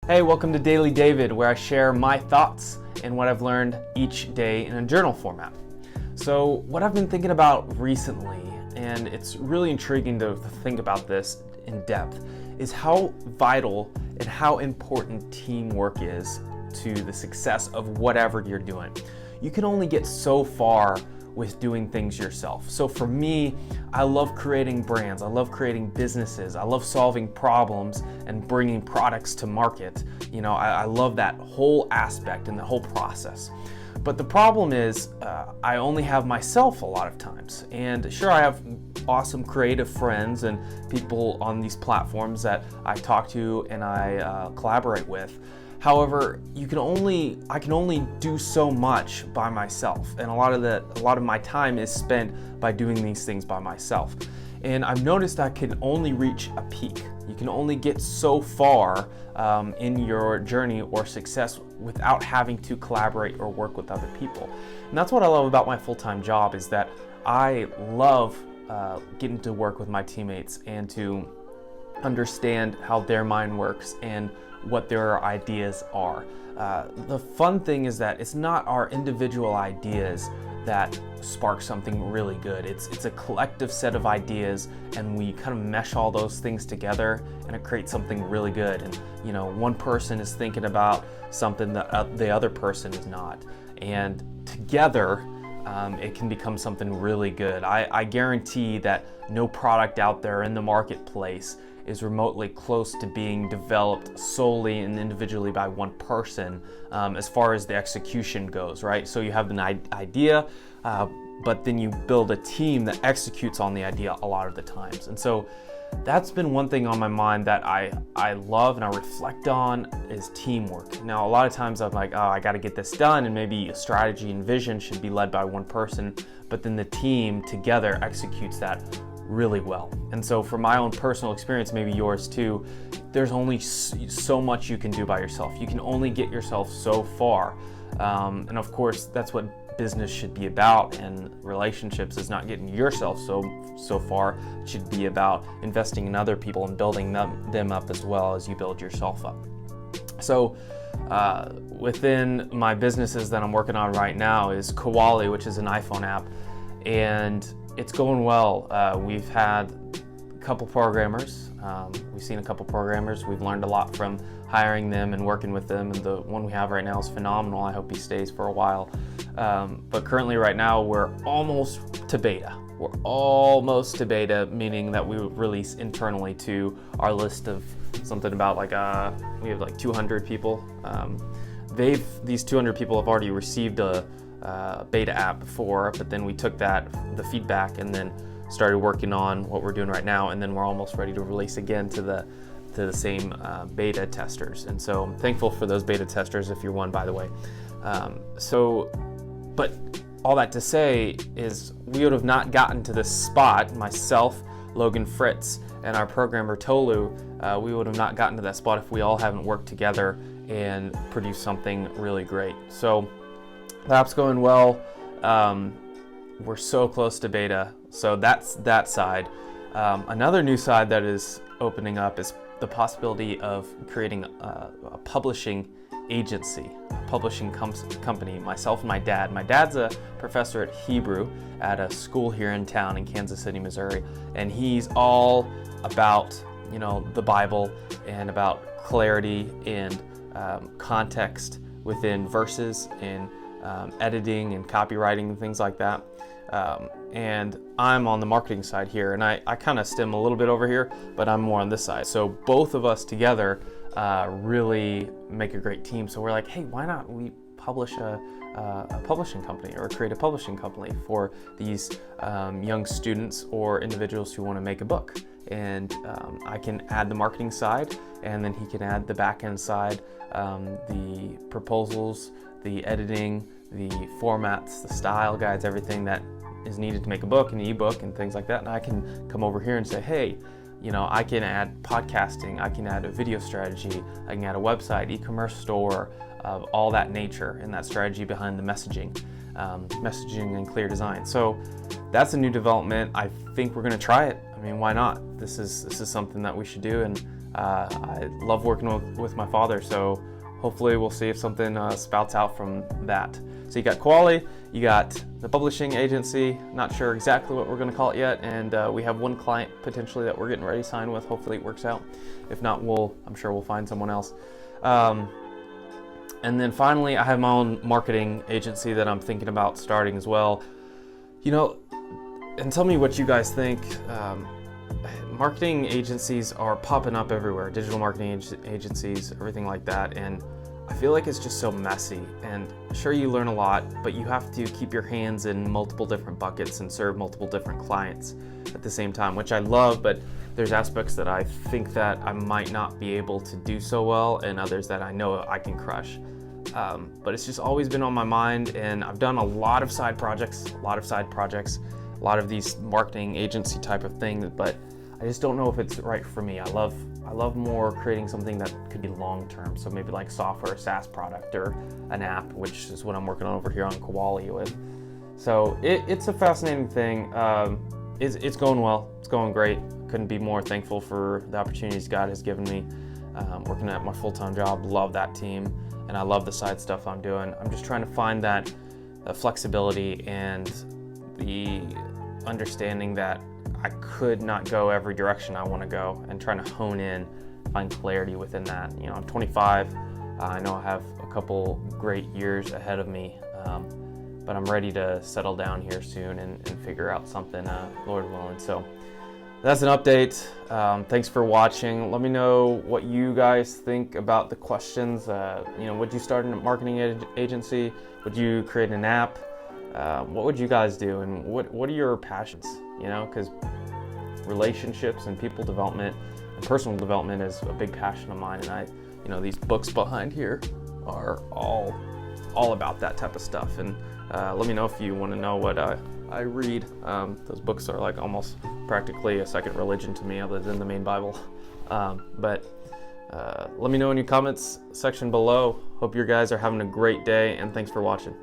Hey, welcome to Daily David, where I share my thoughts and what I've learned each day in a journal format. So what I've been thinking about recently, and it's really intriguing to think about this in depth, is how vital and how important teamwork is to the success of whatever you're doing. You can only get so far with doing things yourself. So for me, I love creating brands, I love creating businesses, I love solving problems and bringing products to market. I love that whole aspect and the whole process. But the problem is, I only have myself a lot of times. And sure, I have awesome creative friends and people on these platforms that I talk to and I collaborate with. However, I can only do so much by myself, and a lot of my time is spent by doing these things by myself. And I've noticed I can only reach a peak. You can only get so far in your journey or success without having to collaborate or work with other people. And that's what I love about my full-time job, is that I love getting to work with my teammates and to understand how their mind works and what their ideas are. The fun thing is that it's not our individual ideas that spark something really good. It's a collective set of ideas, and we kind of mesh all those things together, and it creates something really good. And one person is thinking about something that the other person is not, and together it can become something really good. I guarantee that no product out there in the marketplace is remotely close to being developed solely and individually by one person as far as the execution goes, right? So you have an idea, but then you build a team that executes on the idea a lot of the times. And so that's been one thing on my mind that I love and I reflect on, is teamwork. Now, a lot of times I'm like, I got to get this done, and maybe a strategy and vision should be led by one person, but then the team together executes that really well. And so from my own personal experience, maybe yours too, there's only so much you can do by yourself. You can only get yourself so far. And of course, that's what business should be about, and relationships is not getting yourself so far. It should be about investing in other people and building them up as well as you build yourself up. So within my businesses that I'm working on right now is Kawali, which is an iPhone app, and it's going well. We've had a couple programmers. We've seen a couple programmers. We've learned a lot from hiring them and working with them, and the one we have right now is phenomenal. I hope he stays for a while. But currently right now we're almost to beta. We're almost to beta, meaning that we release internally to our list of something about we have 200 people. These 200 people have already received a beta app before, but then we took the feedback, and then started working on what we're doing right now, and then we're almost ready to release again to the same beta testers. And so I'm thankful for those beta testers, if you're one, by the way. But all that to say is, we would have not gotten to this spot, myself, Logan Fritz, and our programmer Tolu, we would have not gotten to that spot if we all haven't worked together and produced something really great. So the app's going well. We're so close to beta. So that's that side. Another new side that is opening up is the possibility of creating a publishing agency, a publishing company. Myself and my dad. My dad's a professor at Hebrew at a school here in town in Kansas City, Missouri, and he's all about the Bible and about clarity and context within verses and editing and copywriting and things like that. And I'm on the marketing side here, and I kind of stem a little bit over here, but I'm more on this side. So both of us together really make a great team. So we're like, hey, why not we publish a publishing company, or create a publishing company for these young students or individuals who want to make a book. And I can add the marketing side, and then he can add the back end side, the proposals, the editing, the formats, the style guides, everything that is needed to make a book, an ebook, and things like that. And I can come over here and say, hey, I can add podcasting, I can add a video strategy, I can add a website, e-commerce store, of all that nature, and that strategy behind the messaging and clear design. So that's a new development. I think we're going to try it. I mean, why not? This is something that we should do, and I love working with my father, so hopefully we'll see if something spouts out from that. So you got Quali, you got the publishing agency, not sure exactly what we're going to call it yet, and we have one client potentially that we're getting ready to sign with. Hopefully it works out. If not, I'm sure we'll find someone else. And then finally, I have my own marketing agency that I'm thinking about starting as well. You know, and tell me what you guys think. Marketing agencies are popping up everywhere, digital marketing agencies, everything like that, and I feel like it's just so messy. And sure, you learn a lot, but you have to keep your hands in multiple different buckets and serve multiple different clients at the same time, which I love, but there's aspects that I think that I might not be able to do so well, and others that I know I can crush. But it's just always been on my mind, and I've done a lot of side projects, a lot of these marketing agency type of things, but I just don't know if it's right for me. I love more creating something that could be long-term. So maybe like software, SaaS product, or an app, which is what I'm working on over here on Quali with. So it's a fascinating thing. It's going well. It's going great. Couldn't be more thankful for the opportunities God has given me. Working at my full-time job, love that team, and I love the side stuff I'm doing. I'm just trying to find that flexibility and the understanding that I could not go every direction I want to go, and trying to hone in, find clarity within that. You know, I'm 25. I know I have a couple great years ahead of me, but I'm ready to settle down here soon and figure out something, Lord willing. So that's an update. Thanks for watching. Let me know what you guys think about the questions. You know, would you start a marketing agency? Would you create an app? What would you guys do, and what are your passions? You know, because relationships and people development and personal development is a big passion of mine, and you know, these books behind here are all about that type of stuff. And let me know if you want to know what I read. Those books are like almost practically a second religion to me, other than the main Bible. But let me know in your comments section below. Hope you guys are having a great day, and thanks for watching.